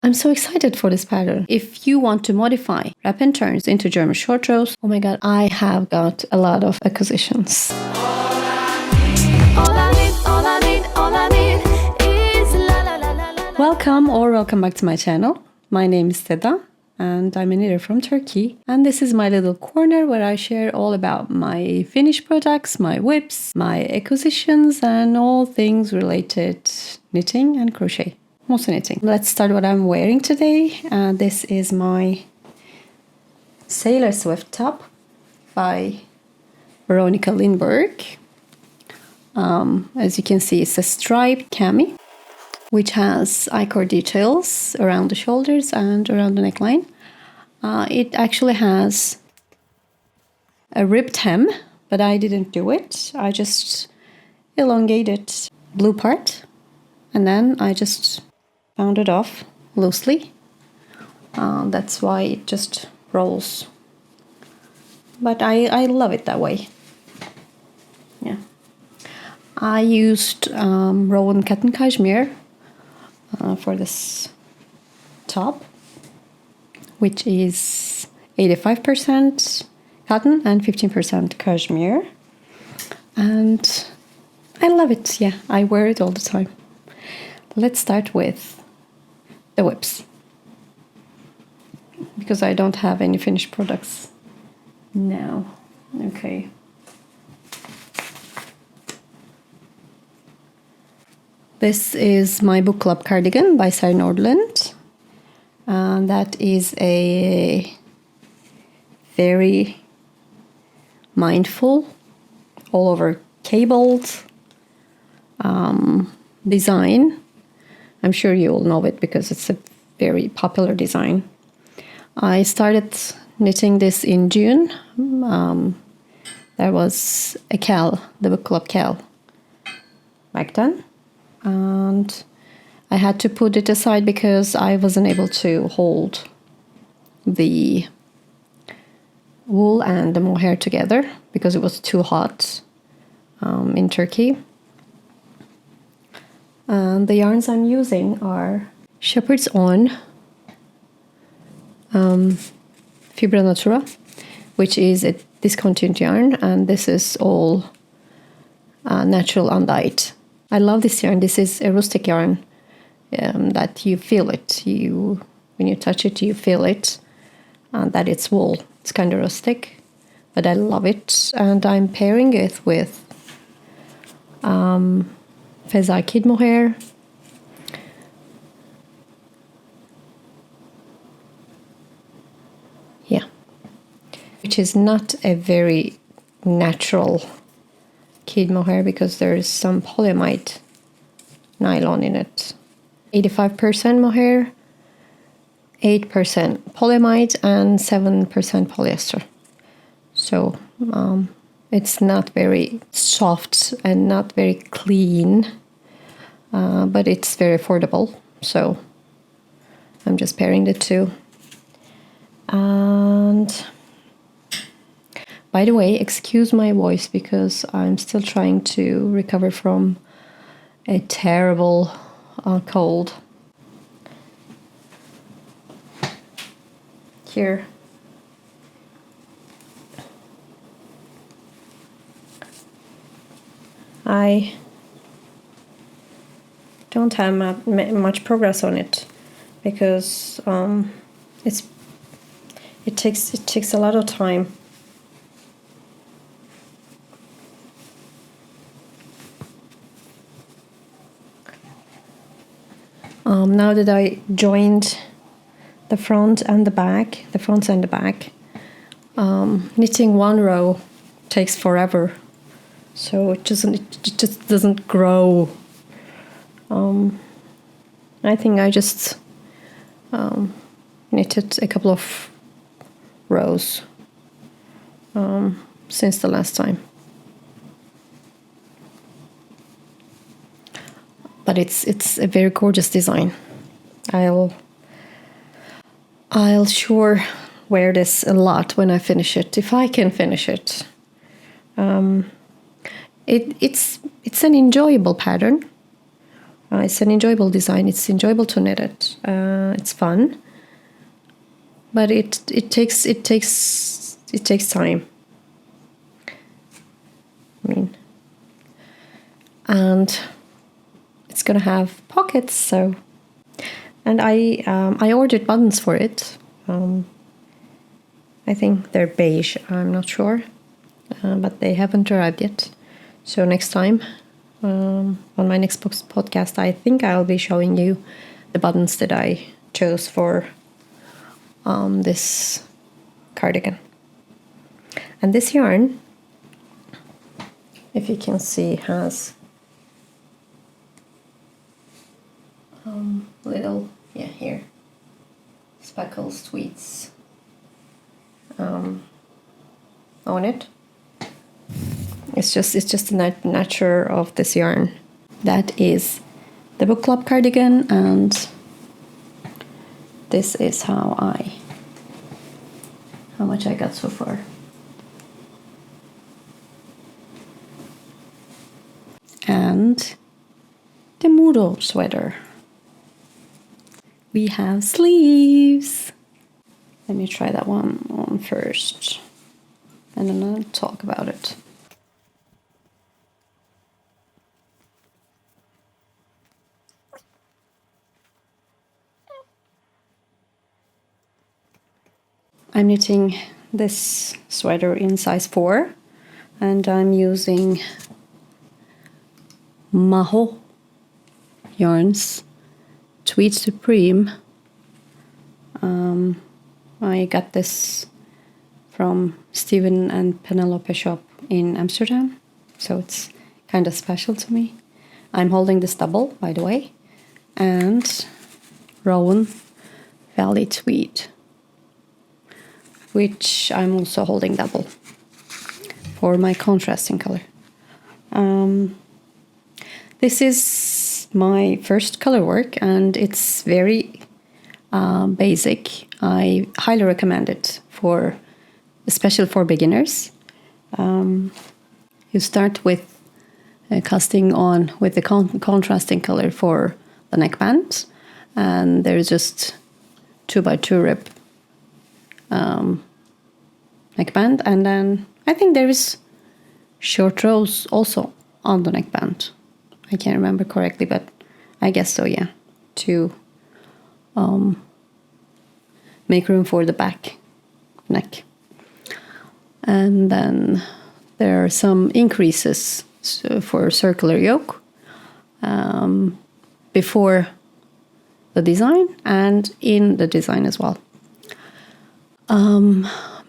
I'm so excited for this pattern. If you want to modify wrap and turns into German short rows, oh my god, I have got a lot of acquisitions. Welcome back to my channel. My name is Seda and I'm a knitter from Turkey. And this is my little corner where I share all about my finished products, my whips, my acquisitions, and all things related knitting and crochet. Mostly knitting. Let's start what I'm wearing today. This is my Sailor Swift top by Veronica Lindberg. As you can see, it's a striped cami, which has I-cord details around the shoulders and around the neckline. It actually has a ribbed hem, but I didn't do it. I just elongated blue part, and then I just found it off loosely. That's why it just rolls. But I love it that way. Yeah. I used Rowan cotton cashmere for this top, which is 85% cotton and 15% cashmere. And I love it. Yeah, I wear it all the time. Let's start with the whips, because I don't have any finished products now. Okay. This is my Book Club Cardigan by Sarah Nordland. That is a very mindful, all over cabled design. I'm sure you all know it because it's a very popular design. I started knitting this in June. There was a cal, the Book Club cal, back then. And I had to put it aside because I wasn't able to hold the wool and the mohair together because it was too hot in Turkey. The yarns I'm using are Shepherd's Own Fibra Natura, which is a discontinued yarn, and this is all natural undyed. I love this yarn. This is a rustic yarn that you feel it. When you touch it, you feel it, that it's wool. It's kind of rustic, but I love it. And I'm pairing it with Feza Kid mohair. Yeah, which is not a very natural kid mohair because there is some polyamide nylon in it. 85% mohair, 8% polyamide, and 7% polyester. So it's not very soft and not very clean, but it's very affordable. So I'm just pairing the two. And by the way, excuse my voice because I'm still trying to recover from a terrible cold. Here. I don't have much progress on it because it takes a lot of time. Now that I joined the front and the back, knitting one row takes forever, so it just doesn't grow. I think I just knitted a couple of rows since the last time. But it's a very gorgeous design. I'll sure wear this a lot when I finish it, if I can finish it. It's an enjoyable pattern. It's an enjoyable design. It's enjoyable to knit it. It's fun, but it takes time. I mean, and it's gonna have pockets. So, and I ordered buttons for it. I think they're beige. I'm not sure, but they haven't arrived yet. So next time. On my next podcast, I think I'll be showing you the buttons that I chose for this cardigan. And this yarn, if you can see, has little, here, speckles, tweeds on it. It's just the nature of this yarn. That is the Book Club Cardigan, and this is how much I got so far. And the Mudo Sweater. We have sleeves. Let me try that one on first, and then I'll talk about it. I'm knitting this sweater in size 4, and I'm using Maho yarns, Tweed Supreme. I got this from Stephen and Penelope shop in Amsterdam, so it's kind of special to me. I'm holding this double, by the way, and Rowan Valley Tweed, which I'm also holding double for my contrasting color. This is my first color work, and it's very basic. I highly recommend it, especially for beginners. You start with casting on with the contrasting color for the neckband, and there's just 2x2 rib neckband, and then I think there is short rows also on the neckband. I can't remember correctly, but I guess so, yeah, to make room for the back neck. And then there are some increases for circular yoke before the design and in the design as well.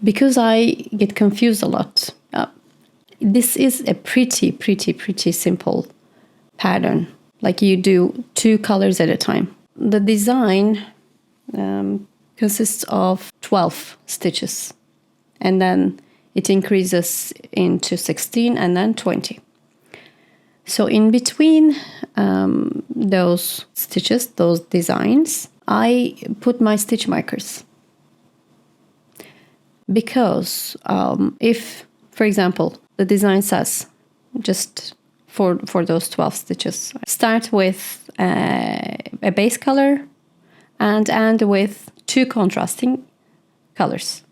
Because I get confused a lot. This is a pretty simple pattern. Like, you do 2 colors at a time. The design consists of 12 stitches, and then it increases into 16 and then 20. So in between those stitches, those designs, I put my stitch markers. Because if, for example, the design says just for those 12 stitches, start with a base color and end with 2 contrasting colors.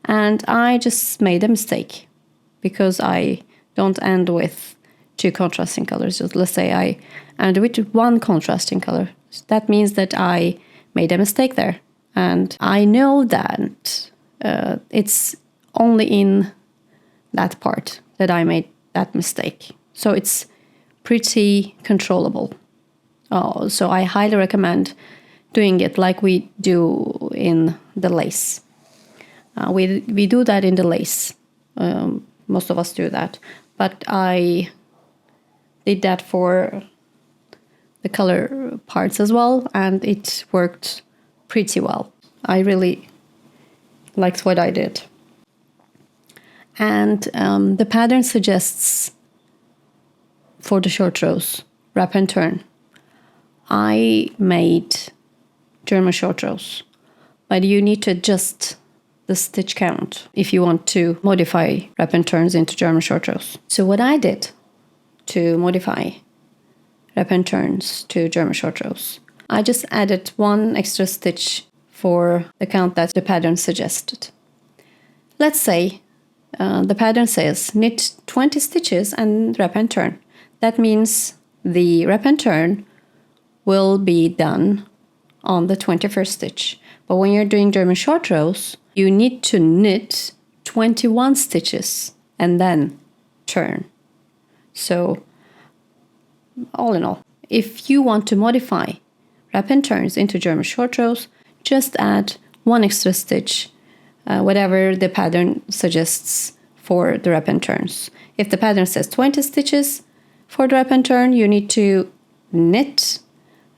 And I just made a mistake because I don't end with 2 contrasting colors. Just let's say I end with 1 contrasting color. That means that I made a mistake there. And I know that it's only in that part that I made that mistake. So it's pretty controllable. So I highly recommend doing it like we do in the lace. We do that in the lace. Most of us do that. But I did that for the color parts as well, and it worked pretty well. I really liked what I did. And the pattern suggests for the short rows, wrap and turn. I made German short rows, but you need to adjust the stitch count if you want to modify wrap and turns into German short rows. So what I did to modify wrap and turns to German short rows. I just added 1 extra stitch for the count that the pattern suggested. Let's say the pattern says knit 20 stitches and wrap and turn. That means the wrap and turn will be done on the 21st stitch. But when you're doing German short rows, you need to knit 21 stitches and then turn. So all in all, if you want to modify wrap and turns into German short rows, just add 1 extra stitch, whatever the pattern suggests for the wrap and turns. If the pattern says 20 stitches for the wrap and turn, you need to knit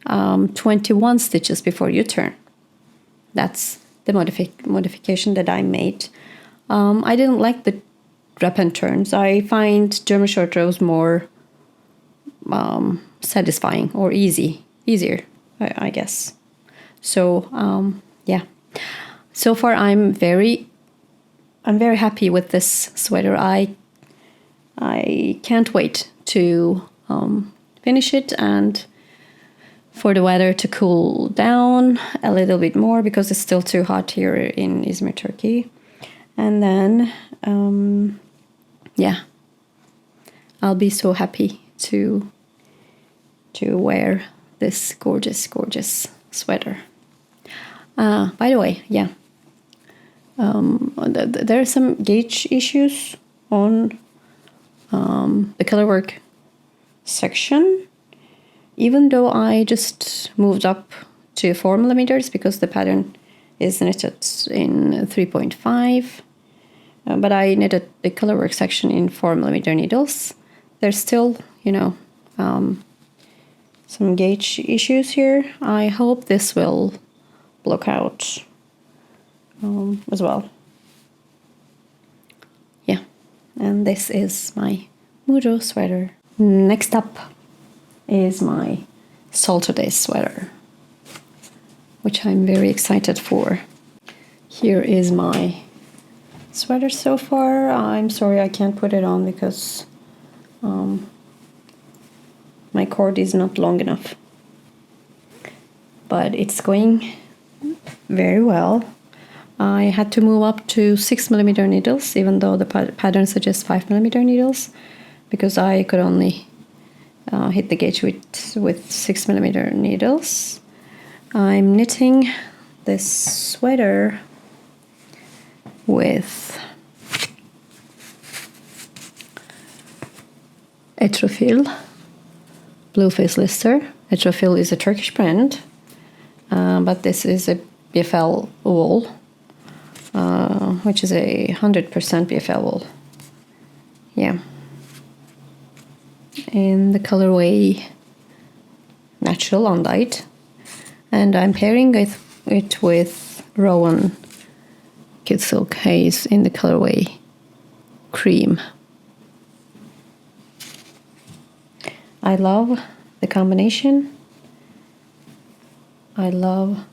21 stitches before you turn. That's the modification that I made. I didn't like the wrap and turns. I find German short rows more satisfying or easier, I guess. So yeah. So far, I'm very happy with this sweater. I can't wait to finish it and for the weather to cool down a little bit more, because it's still too hot here in Izmir, Turkey. And then, yeah, I'll be so happy to wear this gorgeous sweater. By the way, yeah, there are some gauge issues on the colorwork section. Even though I just moved up to 4 millimeters because the pattern is knitted in 3.5, but I knitted the colorwork section in 4 millimeter needles. There's still, some gauge issues here. I hope this will block out as well. Yeah, and this is my Mudo sweater. Next up is my Saturday sweater, which I'm very excited for. Here is my sweater so far. I'm sorry I can't put it on because my cord is not long enough. But it's going very well. I had to move up to 6 millimeter needles, even though the pattern suggests 5 millimeter needles, because I could only hit the gauge with 6 millimeter needles. I'm knitting this sweater with Etrofil Blueface Lister. Etrofil is a Turkish brand, but this is a BFL wool, which is a 100% BFL wool. Yeah. In the colorway Natural Undyed, and I'm pairing it with Rowan Kid Silk Haze in the colorway Cream. I love the combination. I love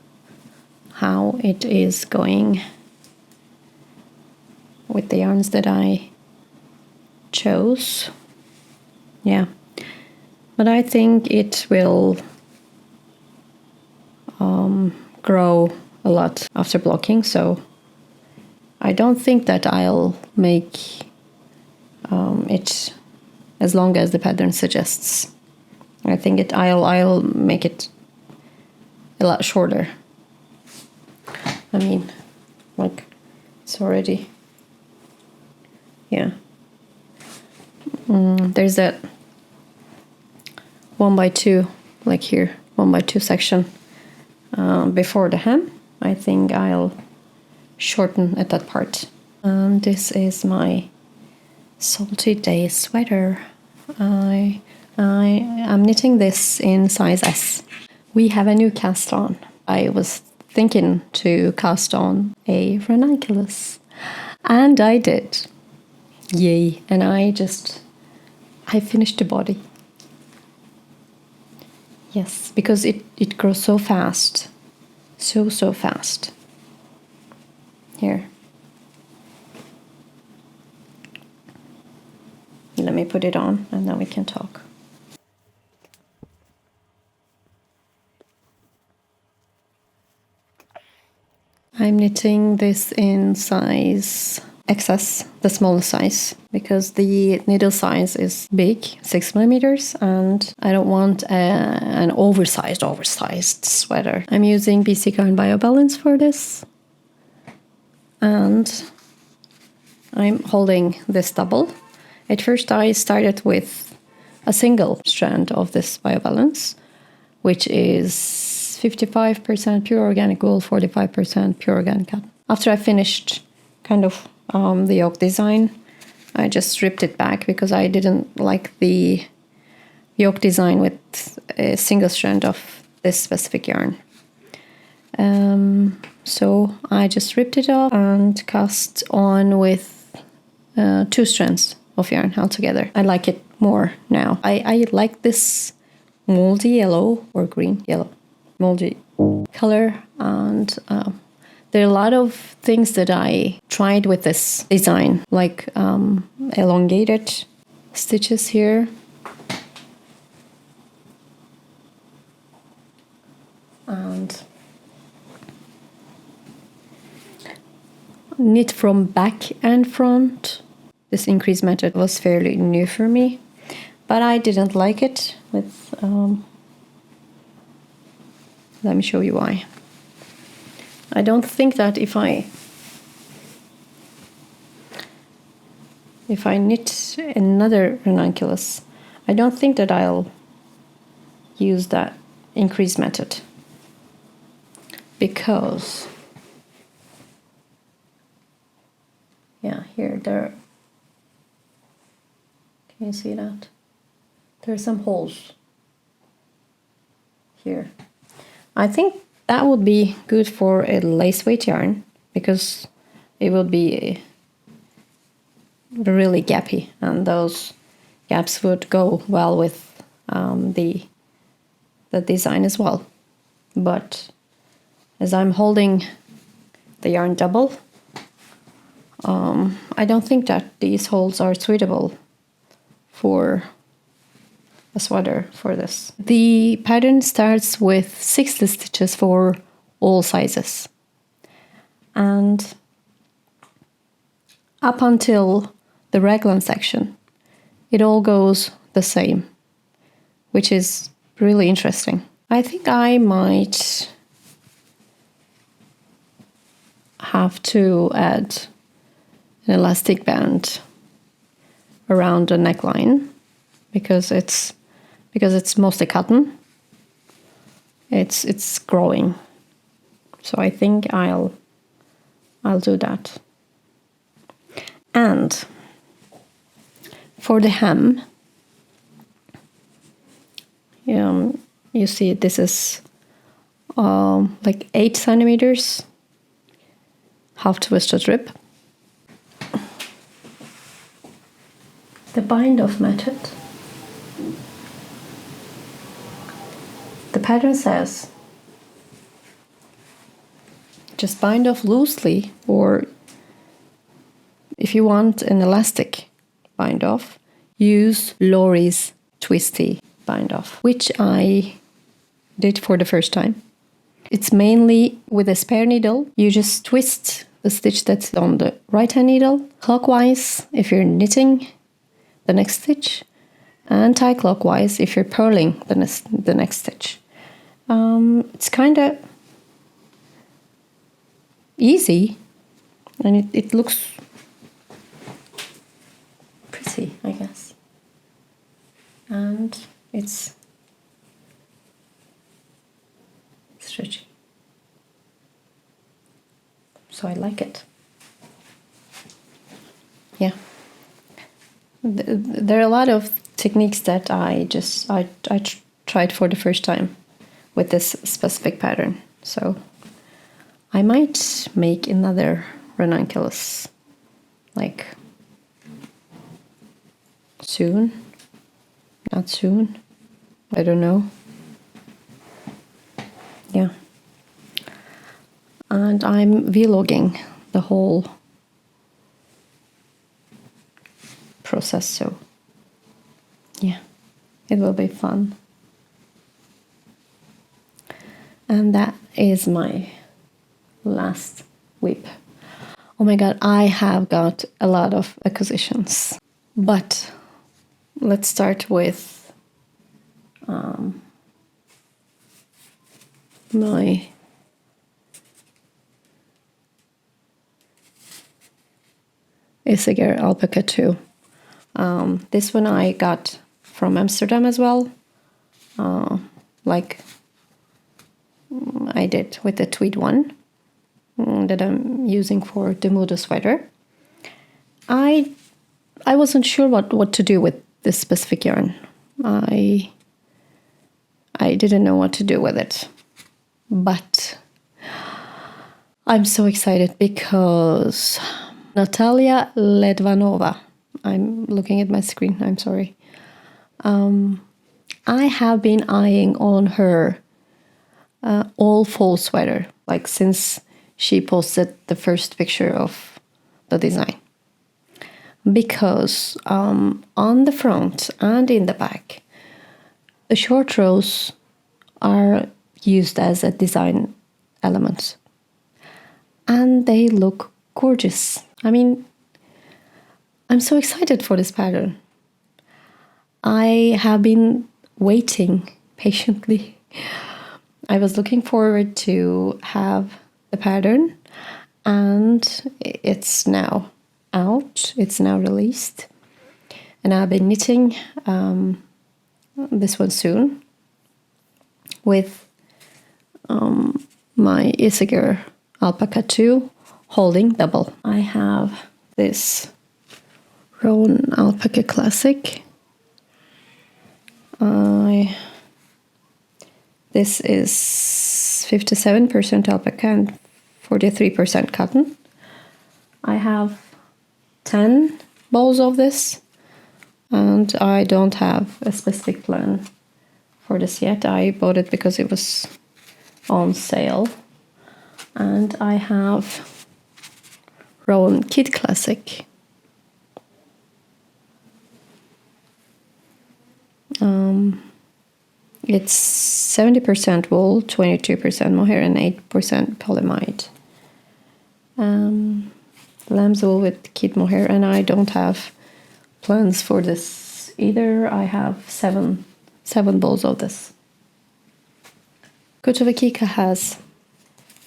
how it is going with the yarns that I chose. Yeah, but I think it will grow a lot after blocking, so I don't think that I'll make it as long as the pattern suggests. I think I'll make it a lot shorter. I mean, like, it's already, yeah. There's that 1x2, like here, 1x2 section before the hem. I think I'll shorten at that part. This is my Salty Day sweater. I'm knitting this in size S. We have a new cast on. I was thinking to cast on a Ranunculus, and I did. Yay. And I finished the body. Yes, because it grows so fast. So fast. Here. Let me put it on and then we can talk. I'm knitting this in size XS, the smallest size, because the needle size is big, 6 millimeters, and I don't want an oversized sweater. I'm using BC Yarn BioBalance for this, and I'm holding this double. At first I started with a single strand of this BioBalance, which is 55% pure organic wool, 45% pure organic cotton. After I finished kind of the yoke design, I just stripped it back because I didn't like the yoke design with a single strand of this specific yarn. So I just ripped it off and cast on with 2 strands of yarn altogether. I like it more now. I like this moldy yellow or green yellow moldy color, and there are a lot of things that I tried with this design, like elongated stitches here, and knit from back and front. This increase method was fairly new for me, but I didn't like it with let me show you why. I don't think that if I knit another ranunculus, I don't think that I'll use that increase method, because yeah, here there, can you see that? There are some holes here. I think that would be good for a lace weight yarn, because it would be really gappy, and those gaps would go well with the design as well. But as I'm holding the yarn double, I don't think that these holes are suitable for a sweater for this. The pattern starts with 60 stitches for all sizes, and up until the raglan section it all goes the same, which is really interesting. I think I might have to add an elastic band around the neckline, because it's mostly cotton. It's growing, so I think I'll do that. And for the hem, you see this is like 8 centimeters, half twisted rib. The bind off method. The pattern says just bind off loosely, or if you want an elastic bind off, use Lori's twisty bind off, which I did for the first time. It's mainly with a spare needle. You just twist the stitch that's on the right hand needle clockwise if you're knitting the next stitch, anti-clockwise if you're purling the next stitch. It's kind of easy, and it looks pretty, I guess. And it's stretchy, so I like it. Yeah. There are a lot of techniques that I tried for the first time with this specific pattern, so I might make another ranunculus, like soon, not soon, I don't know. Yeah. And I'm vlogging the whole process, so yeah, it will be fun. And that is my last whip. Oh my god, I have got a lot of acquisitions. But let's start with my Isager Alpaca 2. This one I got from Amsterdam as well, like I did with the tweed one that I'm using for the Mudo Sweater. I wasn't sure what to do with this specific yarn. I didn't know what to do with it, but I'm so excited because Natalia Ledvanova, I'm looking at my screen, I'm sorry. I have been eyeing on her all fall sweater, like since she posted the first picture of the design. Because on the front and in the back, the short rows are used as a design element. And they look gorgeous. I mean, I'm so excited for this pattern. I have been waiting patiently. I was looking forward to have the pattern, and it's now out. It's now released. And I've been knitting this one soon with my Isager Alpaca 2 holding double. I have this Rowan Alpaca Classic. This is 57% alpaca and 43% cotton. I have 10 balls of this, and I don't have a specific plan for this yet. I bought it because it was on sale. And I have Rowan Kid Classic. It's 70% wool, 22% mohair, and 8% polyamide. Lamb's wool with kid mohair, and I don't have plans for this either. I have seven balls of this. Kotova has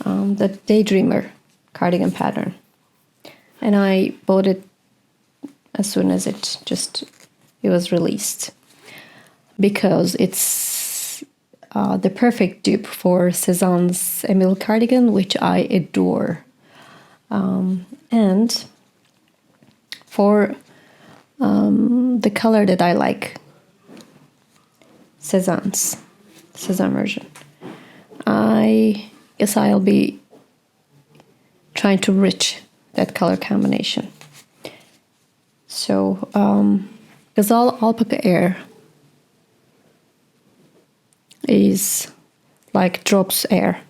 the Daydreamer cardigan pattern, and I bought it as soon as it was released, because it's the perfect dupe for Cezanne's Emile cardigan, which I adore, and for the color that I like, Cezanne version. I guess I'll be trying to reach that color combination. So, Gazelle Alpaca Air is like Drops Air.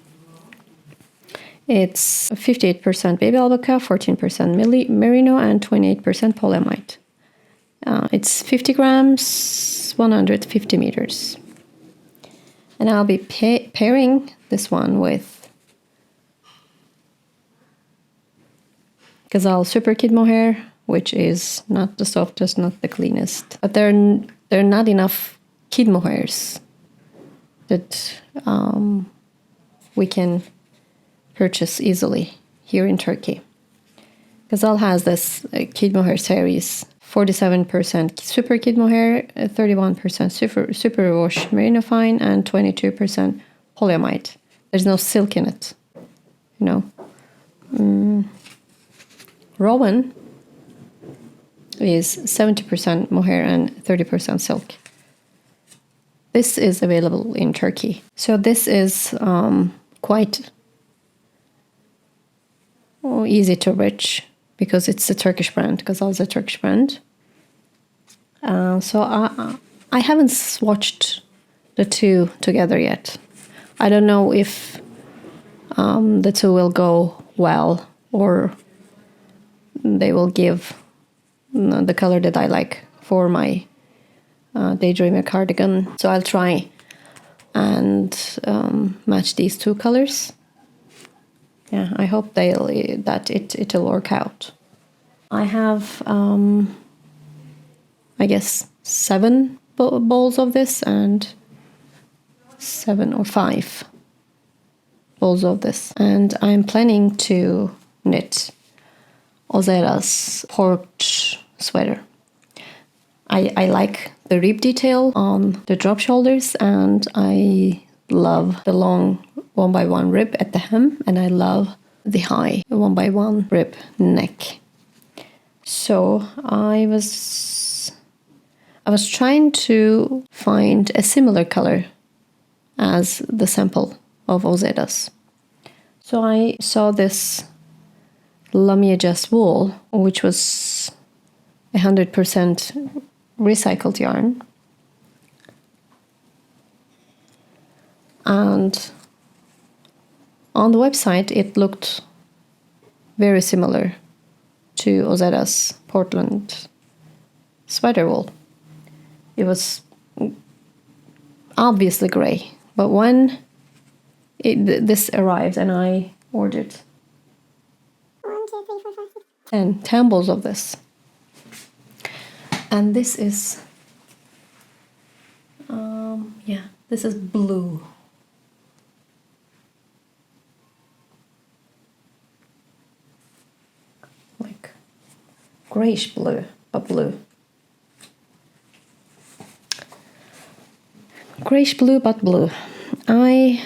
It's 58% baby alpaca, 14% merino, and 28% polyamide. It's 50 grams, 150 meters. And I'll be pairing this one with Gazelle Super Kid Mohair, which is not the softest, not the cleanest. But there are not enough kid mohairs that we can purchase easily here in Turkey. Gazelle has this kid mohair series, 47% super kid mohair, 31% super wash merino fine, and 22% polyamide. There's no silk in it, you know. Rowan is 70% mohair and 30% silk. This is available in Turkey. So this is quite easy to reach because it's a Turkish brand, Gazelle is a Turkish brand. So I haven't swatched the two together yet. I don't know if the two will go well or they will give the color that I like for my Daydreamer cardigan. So I'll try and match these two colors. yeah, I hope it'll work out. I have I guess 7 balls of this and 7 or 5 balls of this, and I'm planning to knit Ozera's port sweater. I like the rib detail on the drop shoulders, and I love the long 1x1 rib at the hem, and I love the high 1x1 rib neck. So I was trying to find a similar color as the sample of Ozera's. So I saw this Lamia Just wool, which was 100% recycled yarn, and on the website it looked very similar to Ozera's Portland sweater wool. It was obviously gray, but when this arrived and I ordered 10 balls of this, and this is this is blue. Like grayish blue, but blue. Grayish blue, but blue. I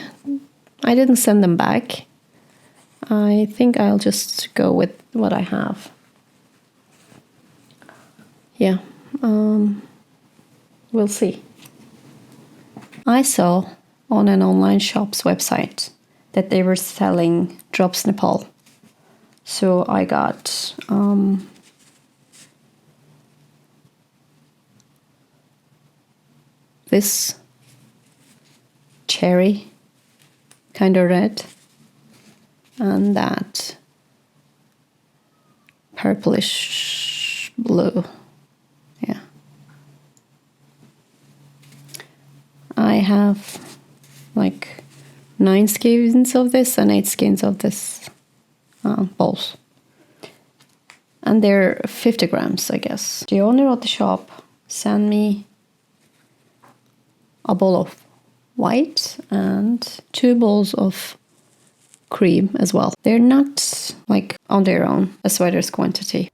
didn't send them back. I think I'll just go with what I have. Yeah, we'll see. I saw on an online shop's website that they were selling drops Nepal. So I got this cherry kind of red, and that purplish blue. Yeah. I have like 9 skeins of this and 8 skeins of this balls. And they're 50 grams, I guess. The owner of the shop sent me a bowl of white and 2 bowls of cream as well. They're not like on their own a sweater's quantity.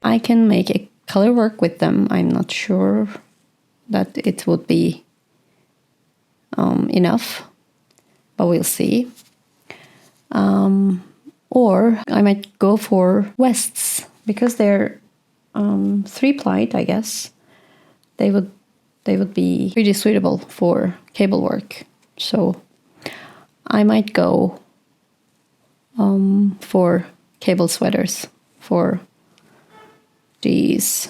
I can make a color work with them. I'm not sure that it would be enough, but we'll see. Or I might go for vests because they're 3-plied, I guess. They would be pretty suitable for cable work. So I might go for cable sweaters for these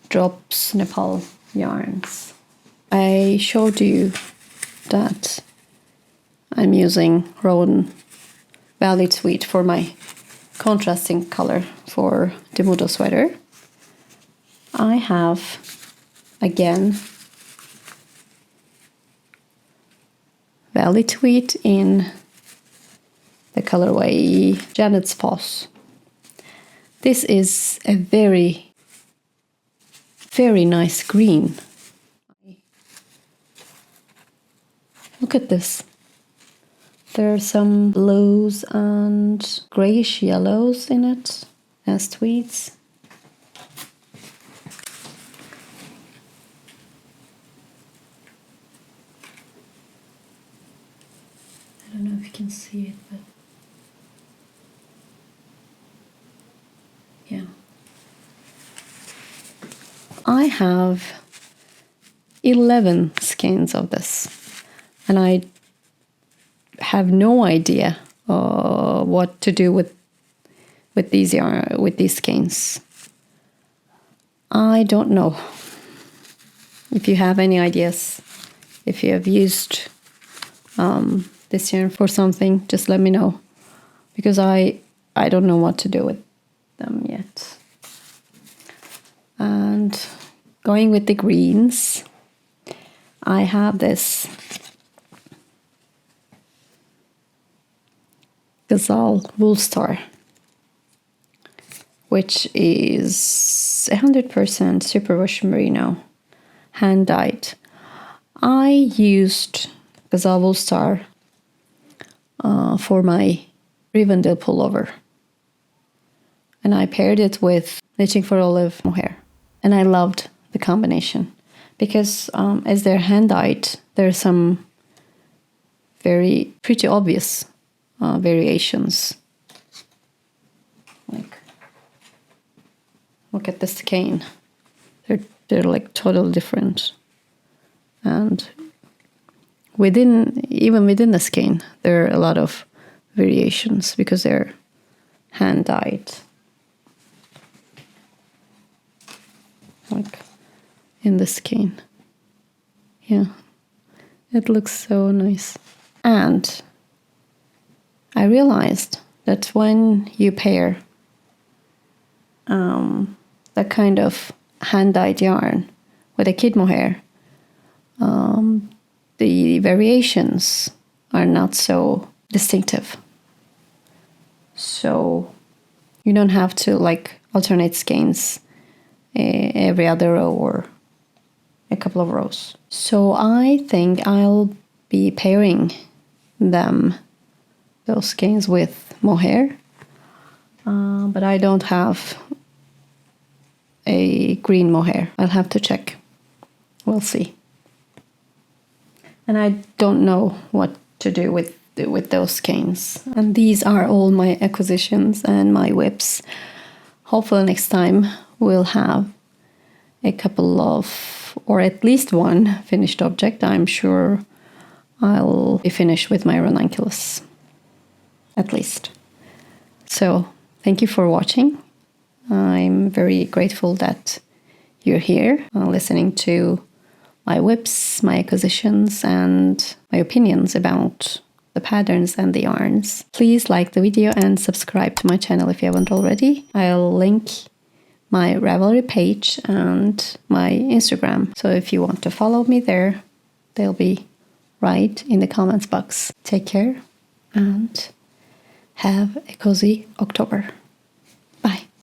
drops Nepal yarns. I showed you that I'm using Rowan Valley Tweed for my contrasting color for the Mudo Sweater. I have, again, Valley Tweed in the colorway Janet's Paws. This is a very, very nice green. Look at this. There are some blues and grayish yellows in it as tweeds. I don't know if you can see it, but yeah. I have 11 skeins of this, and I have no idea what to do with these skeins. I don't know. If you have any ideas, if you have used this yarn for something, just let me know, because I don't know what to do with them yet. And going with the greens, I have this Gazal Wool Star, which is 100% superwash merino, hand dyed. I used Gazal Wool Star for my Rivendell pullover, and I paired it with Knitting for Olive mohair, and I loved the combination because as they're hand dyed, there's some very pretty obvious variations. Like, look at the skein. They're like totally different, and even within the skein, there are a lot of variations because they're hand dyed. Like in the skein, yeah, it looks so nice. And I realized that when you pair that kind of hand-dyed yarn with a kid mohair, the variations are not so distinctive. So you don't have to like alternate skeins every other row or a couple of rows. So I think I'll be pairing those skeins with mohair, but I don't have a green mohair. I'll have to check. We'll see. And I don't know what to do with those skeins. And these are all my acquisitions and my whips. Hopefully next time we'll have a couple of, or at least one finished object. I'm sure I'll be finished with my Ranunculus, at least. So thank you for watching. I'm very grateful that you're here listening to my whips, my acquisitions, and my opinions about the patterns and the yarns. Please like the video and subscribe to my channel if you haven't already. I'll link my Ravelry page and my Instagram. So if you want to follow me there, they'll be right in the comments box. Take care and have a cozy October.